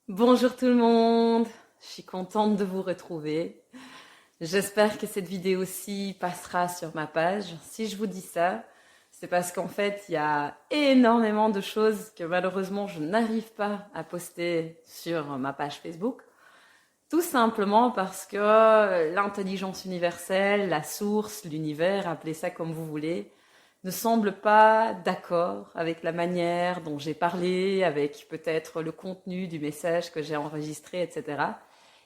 Bonjour tout le monde, je suis contente de vous retrouver. J'espère que cette vidéo-ci passera sur ma page. Si je vous dis ça, c'est parce qu'en fait, il y a énormément de choses que malheureusement je n'arrive pas à poster sur ma page Facebook. Tout simplement parce que l'intelligence universelle, la source, l'univers, appelez ça comme vous voulez, ne semble pas d'accord avec la manière dont j'ai parlé, avec peut-être le contenu du message que j'ai enregistré, etc.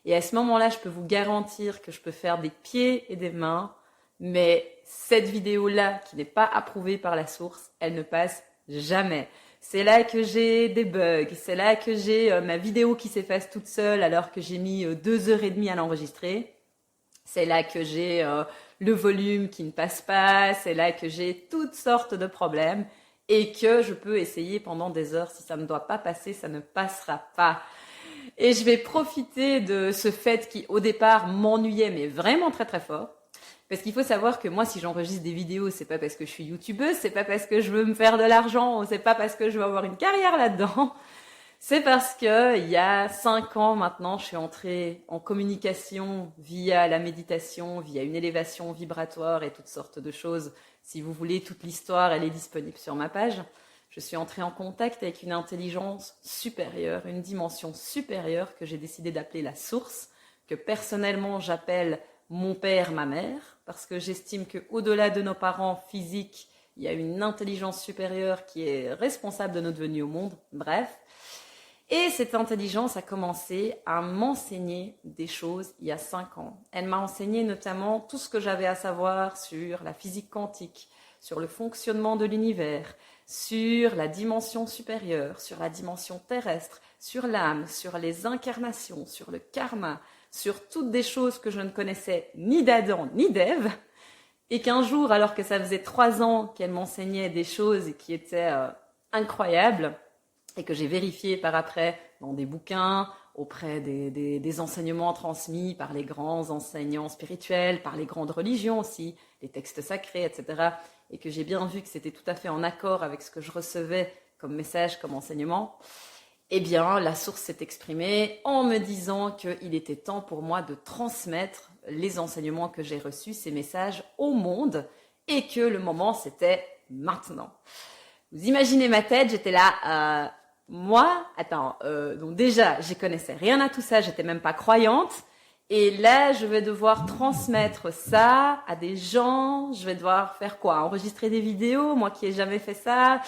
Et à ce moment-là, je peux vous garantir que je peux faire des pieds et des mains, mais cette vidéo-là, qui n'est pas approuvée par la source, elle ne passe jamais. C'est là que j'ai des bugs, c'est là que j'ai ma vidéo qui s'efface toute seule alors que j'ai mis 2 heures et demie à l'enregistrer. C'est là que j'ai le volume qui ne passe pas, c'est là que j'ai toutes sortes de problèmes et que je peux essayer pendant des heures. Si ça ne doit pas passer, ça ne passera pas. Et je vais profiter de ce fait qui, au départ, m'ennuyait, mais vraiment très très fort. Parce qu'il faut savoir que moi, si j'enregistre des vidéos, c'est pas parce que je suis youtubeuse, c'est pas parce que je veux me faire de l'argent, ou c'est pas parce que je veux avoir une carrière là-dedans. C'est parce que il y a 5 ans maintenant, je suis entrée en communication via la méditation, via une élévation vibratoire et toutes sortes de choses. Si vous voulez toute l'histoire, elle est disponible sur ma page. Je suis entrée en contact avec une intelligence supérieure, une dimension supérieure que j'ai décidé d'appeler la source, que personnellement j'appelle mon père, ma mère, parce que j'estime qu'au-delà de nos parents physiques, il y a une intelligence supérieure qui est responsable de notre venue au monde. Bref. Et cette intelligence a commencé à m'enseigner des choses il y a 5 ans. Elle m'a enseigné notamment tout ce que j'avais à savoir sur la physique quantique, sur le fonctionnement de l'univers, sur la dimension supérieure, sur la dimension terrestre, sur l'âme, sur les incarnations, sur le karma, sur toutes des choses que je ne connaissais ni d'Adam ni d'Ève. Et qu'un jour, alors que ça faisait 3 ans qu'elle m'enseignait des choses qui étaient incroyables, et que j'ai vérifié par après dans des bouquins, auprès des enseignements transmis par les grands enseignants spirituels, par les grandes religions aussi, les textes sacrés, etc. Et que j'ai bien vu que c'était tout à fait en accord avec ce que je recevais comme message, comme enseignement. Eh bien, la source s'est exprimée en me disant qu'il était temps pour moi de transmettre les enseignements que j'ai reçus, ces messages au monde, et que le moment, c'était maintenant. Vous imaginez ma tête, j'étais là, donc déjà, je connaissais rien à tout ça, j'étais même pas croyante. Et là, je vais devoir transmettre ça à des gens. Je vais devoir faire quoi? Enregistrer des vidéos, moi qui ai jamais fait ça.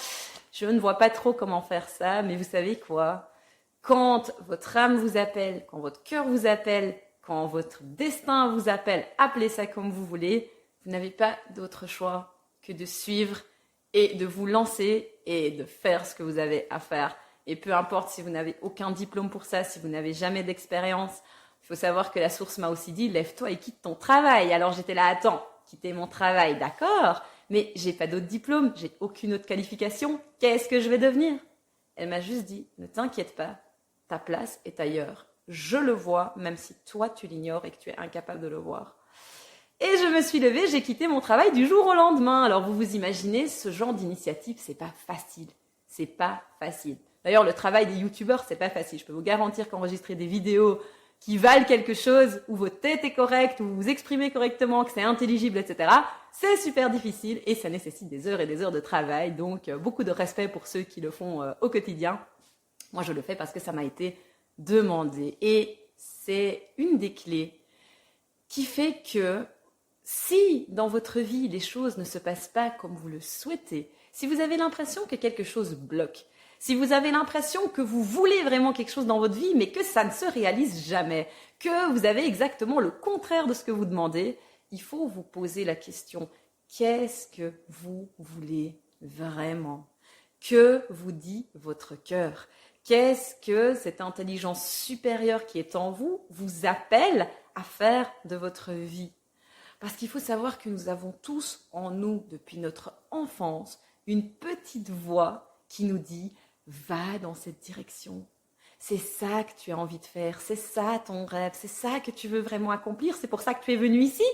Je ne vois pas trop comment faire ça, mais vous savez quoi? Quand votre âme vous appelle, quand votre cœur vous appelle, quand votre destin vous appelle, appelez ça comme vous voulez, vous n'avez pas d'autre choix que de suivre et de vous lancer et de faire ce que vous avez à faire. Et peu importe si vous n'avez aucun diplôme pour ça, si vous n'avez jamais d'expérience, il faut savoir que la source m'a aussi dit, lève-toi et quitte ton travail. Alors j'étais là, attends, quitter mon travail, d'accord, mais j'ai pas d'autre diplôme, j'ai aucune autre qualification, qu'est-ce que je vais devenir? Elle m'a juste dit, ne t'inquiète pas, ta place est ailleurs. Je le vois, même si toi tu l'ignores et que tu es incapable de le voir. Et je me suis levée, j'ai quitté mon travail du jour au lendemain. Alors vous vous imaginez, ce genre d'initiative, c'est pas facile. C'est pas facile. D'ailleurs, le travail des youtubeurs, c'est pas facile. Je peux vous garantir qu'enregistrer des vidéos qui valent quelque chose, où votre tête est correcte, où vous vous exprimez correctement, que c'est intelligible, etc., c'est super difficile et ça nécessite des heures et des heures de travail. Donc, beaucoup de respect pour ceux qui le font au quotidien. Moi, je le fais parce que ça m'a été demandé. Et c'est une des clés qui fait que si dans votre vie les choses ne se passent pas comme vous le souhaitez, si vous avez l'impression que quelque chose bloque, si vous avez l'impression que vous voulez vraiment quelque chose dans votre vie mais que ça ne se réalise jamais, que vous avez exactement le contraire de ce que vous demandez, il faut vous poser la question, qu'est-ce que vous voulez vraiment? Que vous dit votre cœur? Qu'est-ce que cette intelligence supérieure qui est en vous vous appelle à faire de votre vie? Parce qu'il faut savoir que nous avons tous en nous, depuis notre enfance, une petite voix qui nous dit « Va dans cette direction ». C'est ça que tu as envie de faire, c'est ça ton rêve, c'est ça que tu veux vraiment accomplir, c'est pour ça que tu es venu ici.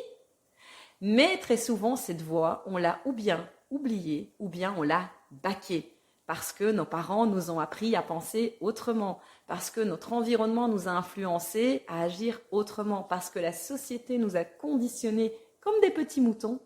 Mais très souvent, cette voix, on l'a ou bien oubliée, ou bien on l'a baquée. parce que nos parents nous ont appris à penser autrement, parce que notre environnement nous a influencés à agir autrement, parce que la société nous a conditionnés comme des petits moutons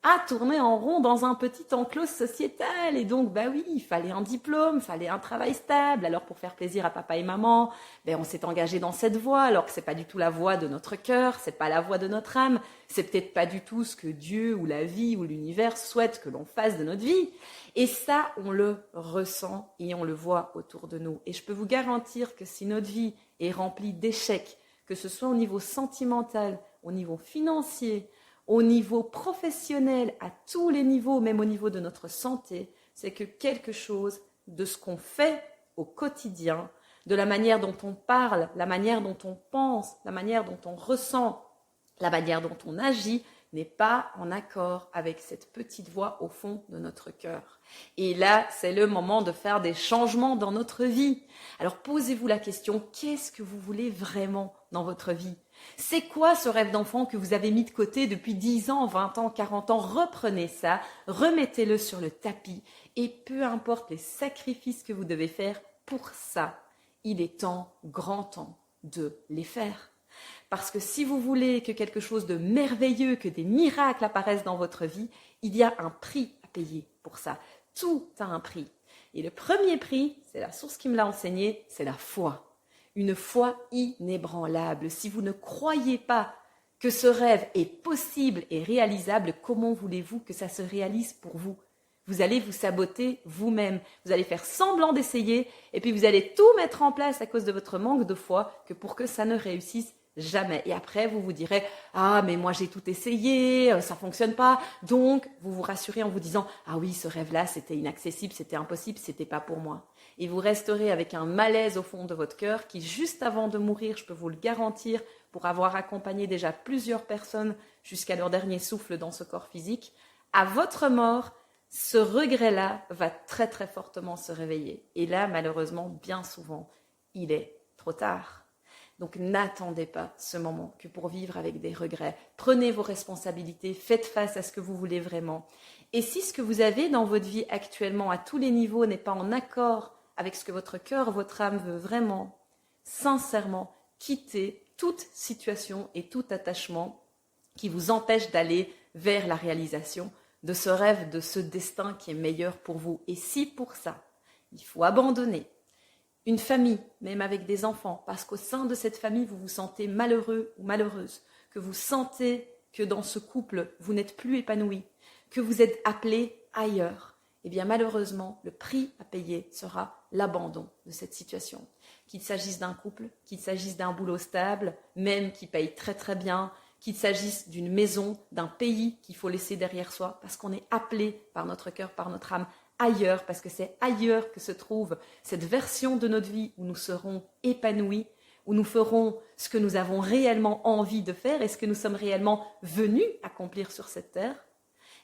à tourner en rond dans un petit enclos sociétal. Et donc, bah oui, il fallait un diplôme, il fallait un travail stable. Alors, pour faire plaisir à papa et maman, on s'est engagé dans cette voie, alors que c'est pas du tout la voie de notre cœur, c'est pas la voie de notre âme, c'est peut-être pas du tout ce que Dieu ou la vie ou l'univers souhaite que l'on fasse de notre vie. Et ça, on le ressent et on le voit autour de nous. Et je peux vous garantir que si notre vie est remplie d'échecs, que ce soit au niveau sentimental, au niveau financier, au niveau professionnel, à tous les niveaux, même au niveau de notre santé, c'est que quelque chose de ce qu'on fait au quotidien, de la manière dont on parle, la manière dont on pense, la manière dont on ressent, la manière dont on agit, n'est pas en accord avec cette petite voix au fond de notre cœur. Et là, c'est le moment de faire des changements dans notre vie. Alors posez-vous la question, qu'est-ce que vous voulez vraiment dans votre vie ? C'est quoi ce rêve d'enfant que vous avez mis de côté depuis 10 ans, 20 ans, 40 ans ? Reprenez ça, remettez-le sur le tapis et peu importe les sacrifices que vous devez faire pour ça, il est grand temps de les faire. Parce que si vous voulez que quelque chose de merveilleux, que des miracles apparaissent dans votre vie, il y a un prix à payer pour ça. Tout a un prix. Et le premier prix, c'est la source qui me l'a enseigné, c'est la foi. Une foi inébranlable. Si vous ne croyez pas que ce rêve est possible et réalisable, comment voulez-vous que ça se réalise pour vous ? Vous allez vous saboter vous-même. Vous allez faire semblant d'essayer et puis vous allez tout mettre en place à cause de votre manque de foi pour que ça ne réussisse jamais. Et après, vous vous direz « Ah, mais moi j'ai tout essayé, ça fonctionne pas. » Donc, vous vous rassurez en vous disant « Ah oui, ce rêve-là, c'était inaccessible, c'était impossible, c'était pas pour moi. » Et vous resterez avec un malaise au fond de votre cœur qui, juste avant de mourir, je peux vous le garantir, pour avoir accompagné déjà plusieurs personnes jusqu'à leur dernier souffle dans ce corps physique, à votre mort, ce regret-là va très très fortement se réveiller. Et là, malheureusement, bien souvent, il est trop tard. Donc n'attendez pas ce moment que pour vivre avec des regrets. Prenez vos responsabilités, faites face à ce que vous voulez vraiment. Et si ce que vous avez dans votre vie actuellement à tous les niveaux n'est pas en accord avec ce que votre cœur, votre âme veut vraiment, sincèrement, quittez toute situation et tout attachement qui vous empêche d'aller vers la réalisation de ce rêve, de ce destin qui est meilleur pour vous. Et si pour ça, il faut abandonner une famille, même avec des enfants, parce qu'au sein de cette famille, vous vous sentez malheureux ou malheureuse, que vous sentez que dans ce couple, vous n'êtes plus épanoui, que vous êtes appelé ailleurs, eh bien malheureusement, le prix à payer sera l'abandon de cette situation. Qu'il s'agisse d'un couple, qu'il s'agisse d'un boulot stable, même qui paye très très bien, qu'il s'agisse d'une maison, d'un pays qu'il faut laisser derrière soi, parce qu'on est appelé par notre cœur, par notre âme, ailleurs, parce que c'est ailleurs que se trouve cette version de notre vie où nous serons épanouis, où nous ferons ce que nous avons réellement envie de faire et ce que nous sommes réellement venus accomplir sur cette terre,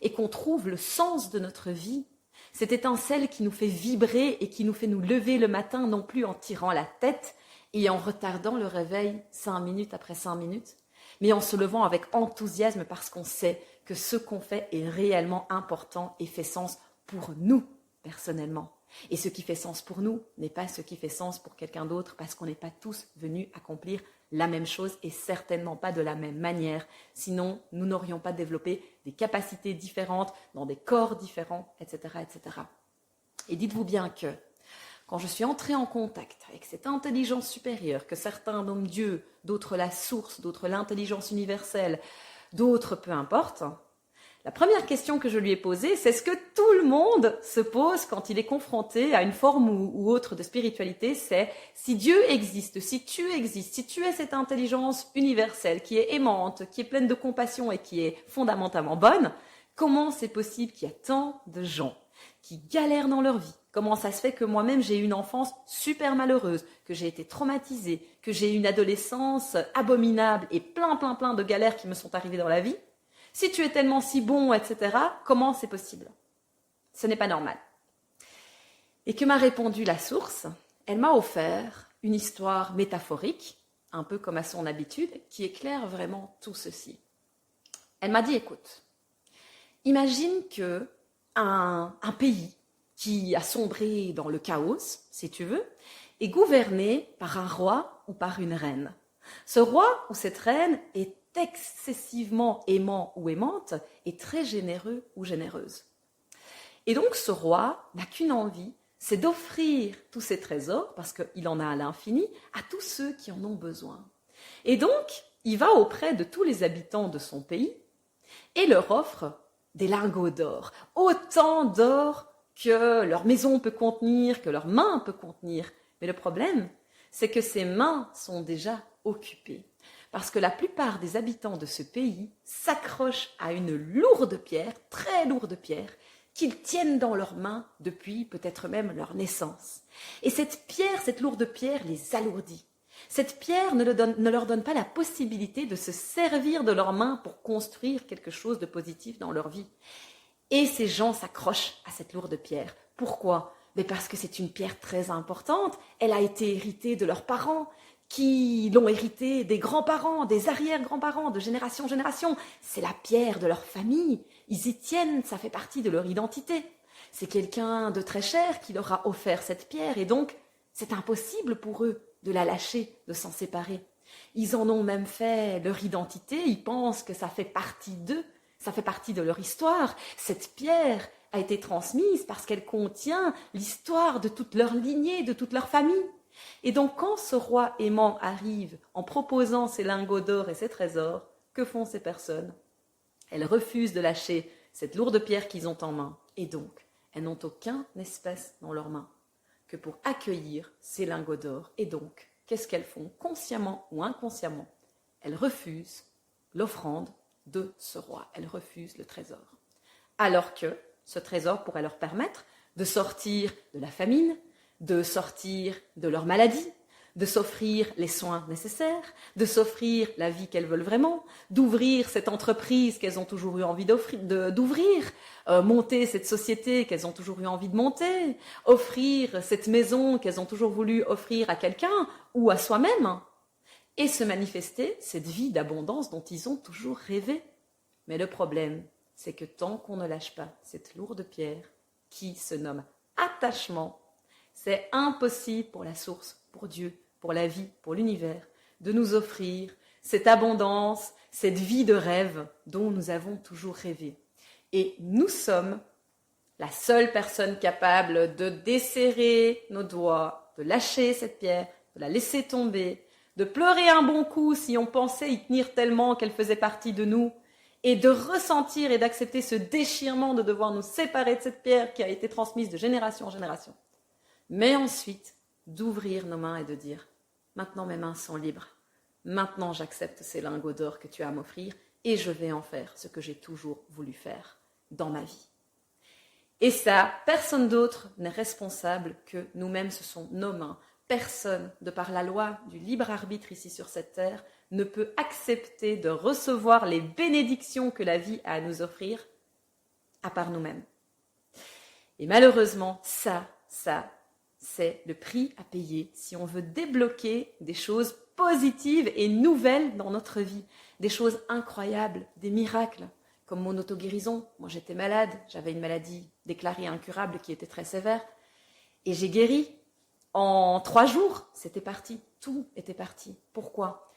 et qu'on trouve le sens de notre vie, cette étincelle qui nous fait vibrer et qui nous fait nous lever le matin, non plus en tirant la tête et en retardant le réveil 5 minutes après 5 minutes, mais en se levant avec enthousiasme parce qu'on sait que ce qu'on fait est réellement important et fait sens pour nous, personnellement. Et ce qui fait sens pour nous n'est pas ce qui fait sens pour quelqu'un d'autre parce qu'on n'est pas tous venus accomplir la même chose et certainement pas de la même manière. Sinon, nous n'aurions pas développé des capacités différentes, dans des corps différents, etc., etc. Et dites-vous bien que quand je suis entrée en contact avec cette intelligence supérieure, que certains nomment Dieu, d'autres la source, d'autres l'intelligence universelle, d'autres peu importe, la première question que je lui ai posée, c'est ce que tout le monde se pose quand il est confronté à une forme ou autre de spiritualité, c'est si Dieu existe, si tu existes, si tu es cette intelligence universelle qui est aimante, qui est pleine de compassion et qui est fondamentalement bonne, comment c'est possible qu'il y a tant de gens qui galèrent dans leur vie? Comment ça se fait que moi-même j'ai eu une enfance super malheureuse, que j'ai été traumatisée, que j'ai eu une adolescence abominable et plein de galères qui me sont arrivées dans la vie? Si tu es tellement si bon, etc., comment c'est possible? Ce n'est pas normal. Et que m'a répondu la source? Elle m'a offert une histoire métaphorique, un peu comme à son habitude, qui éclaire vraiment tout ceci. Elle m'a dit, écoute, imagine que un pays qui a sombré dans le chaos, si tu veux, est gouverné par un roi ou par une reine. Ce roi ou cette reine est excessivement aimant ou aimante et très généreux ou généreuse. Et donc ce roi n'a qu'une envie, c'est d'offrir tous ses trésors, parce qu'il en a à l'infini, à tous ceux qui en ont besoin. Et donc, il va auprès de tous les habitants de son pays et leur offre des lingots d'or, autant d'or que leur maison peut contenir, que leur main peut contenir. Mais le problème, c'est que ces mains sont déjà occupées. Parce que la plupart des habitants de ce pays s'accrochent à une lourde pierre, très lourde pierre, qu'ils tiennent dans leurs mains depuis peut-être même leur naissance. Et cette pierre, cette lourde pierre, les alourdit. Cette pierre ne leur donne pas la possibilité de se servir de leurs mains pour construire quelque chose de positif dans leur vie. Et ces gens s'accrochent à cette lourde pierre. Pourquoi ? Mais parce que c'est une pierre très importante. Elle a été héritée de leurs parents, qui l'ont héritée des grands-parents, des arrière-grands-parents, de génération en génération. C'est la pierre de leur famille. Ils y tiennent, ça fait partie de leur identité. C'est quelqu'un de très cher qui leur a offert cette pierre et donc c'est impossible pour eux de la lâcher, de s'en séparer. Ils en ont même fait leur identité, ils pensent que ça fait partie d'eux, ça fait partie de leur histoire. Cette pierre a été transmise parce qu'elle contient l'histoire de toute leur lignée, de toute leur famille. Et donc quand ce roi aimant arrive en proposant ses lingots d'or et ses trésors, que font ces personnes ? Elles refusent de lâcher cette lourde pierre qu'ils ont en main et donc elles n'ont aucun espèce dans leurs mains que pour accueillir ces lingots d'or. Et donc, qu'est-ce qu'elles font, consciemment ou inconsciemment ? Elles refusent l'offrande de ce roi, elles refusent le trésor. Alors que ce trésor pourrait leur permettre de sortir de la famine, de sortir de leur maladie, de s'offrir les soins nécessaires, de s'offrir la vie qu'elles veulent vraiment, d'ouvrir cette entreprise qu'elles ont toujours eu envie d'ouvrir, monter cette société qu'elles ont toujours eu envie de monter, offrir cette maison qu'elles ont toujours voulu offrir à quelqu'un ou à soi-même, et se manifester cette vie d'abondance dont ils ont toujours rêvé. Mais le problème, c'est que tant qu'on ne lâche pas cette lourde pierre qui se nomme attachement, c'est impossible pour la source, pour Dieu, pour la vie, pour l'univers, de nous offrir cette abondance, cette vie de rêve dont nous avons toujours rêvé. Et nous sommes la seule personne capable de desserrer nos doigts, de lâcher cette pierre, de la laisser tomber, de pleurer un bon coup si on pensait y tenir tellement qu'elle faisait partie de nous, et de ressentir et d'accepter ce déchirement de devoir nous séparer de cette pierre qui a été transmise de génération en génération. Mais ensuite, d'ouvrir nos mains et de dire « Maintenant mes mains sont libres, maintenant j'accepte ces lingots d'or que tu as à m'offrir et je vais en faire ce que j'ai toujours voulu faire dans ma vie. » Et ça, personne d'autre n'est responsable que nous-mêmes, ce sont nos mains. Personne, de par la loi du libre arbitre ici sur cette terre, ne peut accepter de recevoir les bénédictions que la vie a à nous offrir, à part nous-mêmes. Et malheureusement, ça, c'est le prix à payer si on veut débloquer des choses positives et nouvelles dans notre vie, des choses incroyables, des miracles, comme mon auto-guérison. Moi, j'étais malade, j'avais une maladie déclarée incurable qui était très sévère, et j'ai guéri. En 3 jours, c'était parti, tout était parti. Pourquoi ?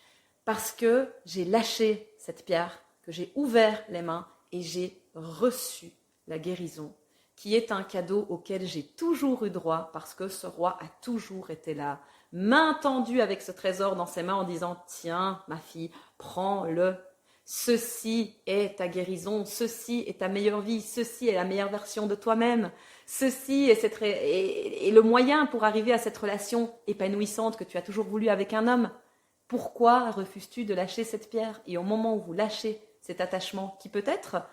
Parce que j'ai lâché cette pierre, que j'ai ouvert les mains et j'ai reçu la guérison, qui est un cadeau auquel j'ai toujours eu droit parce que ce roi a toujours été là, main tendue avec ce trésor dans ses mains en disant « Tiens, ma fille, prends-le. Ceci est ta guérison, ceci est ta meilleure vie, ceci est la meilleure version de toi-même, ceci est le moyen pour arriver à cette relation épanouissante que tu as toujours voulu avec un homme. Pourquoi refuses-tu de lâcher cette pierre ? Et au moment où vous lâchez cet attachement, qui peut être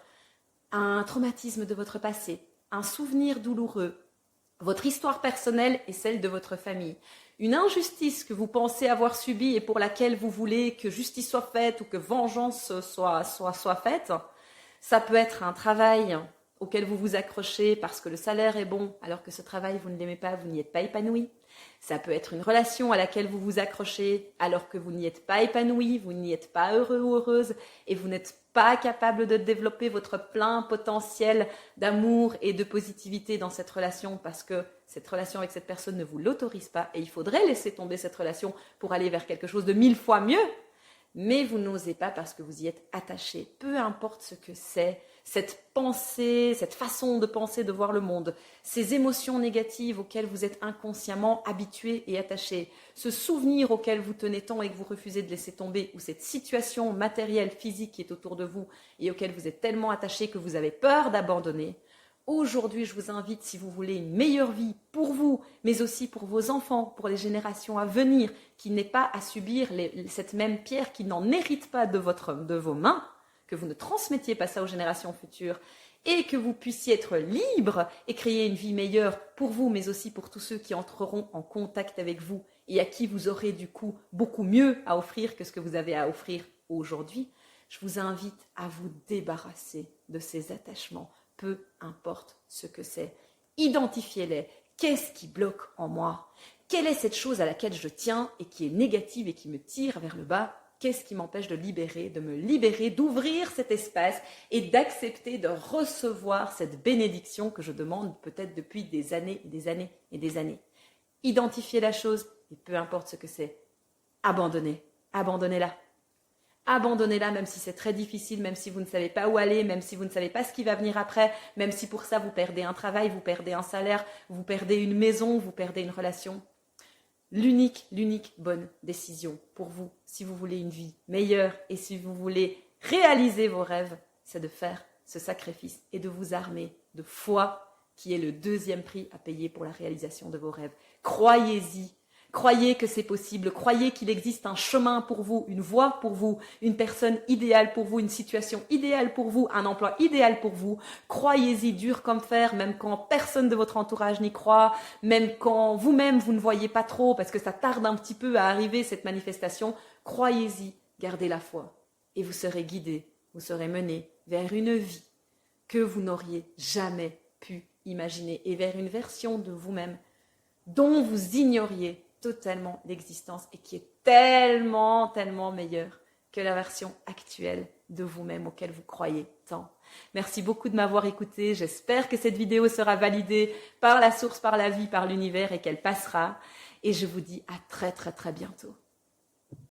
un traumatisme de votre passé, un souvenir douloureux, votre histoire personnelle et celle de votre famille, une injustice que vous pensez avoir subie et pour laquelle vous voulez que justice soit faite ou que vengeance soit faite, ça peut être un travail auquel vous vous accrochez parce que le salaire est bon alors que ce travail vous ne l'aimez pas, vous n'y êtes pas épanoui. Ça peut être une relation à laquelle vous vous accrochez alors que vous n'y êtes pas épanoui, vous n'y êtes pas heureux ou heureuse et vous n'êtes pas capable de développer votre plein potentiel d'amour et de positivité dans cette relation parce que cette relation avec cette personne ne vous l'autorise pas et il faudrait laisser tomber cette relation pour aller vers quelque chose de 1000 fois mieux. Mais vous n'osez pas parce que vous y êtes attaché. Peu importe ce que c'est, cette pensée, cette façon de penser, de voir le monde, ces émotions négatives auxquelles vous êtes inconsciemment habitué et attaché, ce souvenir auquel vous tenez tant et que vous refusez de laisser tomber, ou cette situation matérielle, physique qui est autour de vous et auquel vous êtes tellement attaché que vous avez peur d'abandonner. Aujourd'hui, je vous invite, si vous voulez une meilleure vie pour vous, mais aussi pour vos enfants, pour les générations à venir, qui n'aient pas à subir cette même pierre, qui n'en hérite pas de vos mains, que vous ne transmettiez pas ça aux générations futures, et que vous puissiez être libre et créer une vie meilleure pour vous, mais aussi pour tous ceux qui entreront en contact avec vous et à qui vous aurez du coup beaucoup mieux à offrir que ce que vous avez à offrir aujourd'hui. Je vous invite à vous débarrasser de ces attachements. Peu importe ce que c'est. Identifiez-les. Qu'est-ce qui bloque en moi? Quelle est cette chose à laquelle je tiens et qui est négative et qui me tire vers le bas? Qu'est-ce qui m'empêche de me libérer, d'ouvrir cet espace et d'accepter de recevoir cette bénédiction que je demande peut-être depuis des années et des années et des années? Identifiez la chose et peu importe ce que c'est. Abandonnez-la. Abandonnez-la même si c'est très difficile, même si vous ne savez pas où aller, même si vous ne savez pas ce qui va venir après, même si pour ça vous perdez un travail, vous perdez un salaire, vous perdez une maison, vous perdez une relation. L'unique bonne décision pour vous, si vous voulez une vie meilleure et si vous voulez réaliser vos rêves, c'est de faire ce sacrifice et de vous armer de foi qui est le deuxième prix à payer pour la réalisation de vos rêves. Croyez-y. Croyez que c'est possible, croyez qu'il existe un chemin pour vous, une voie pour vous, une personne idéale pour vous, une situation idéale pour vous, un emploi idéal pour vous. Croyez-y dur comme fer, même quand personne de votre entourage n'y croit, même quand vous-même vous ne voyez pas trop parce que ça tarde un petit peu à arriver cette manifestation. Croyez-y, gardez la foi et vous serez guidé, vous serez mené vers une vie que vous n'auriez jamais pu imaginer et vers une version de vous-même dont vous ignoriez totalement l'existence et qui est tellement meilleure que la version actuelle de vous-même auquel vous croyez tant. Merci beaucoup de m'avoir écouté. J'espère que cette vidéo sera validée par la source, par la vie, par l'univers et qu'elle passera. Et je vous dis à très bientôt.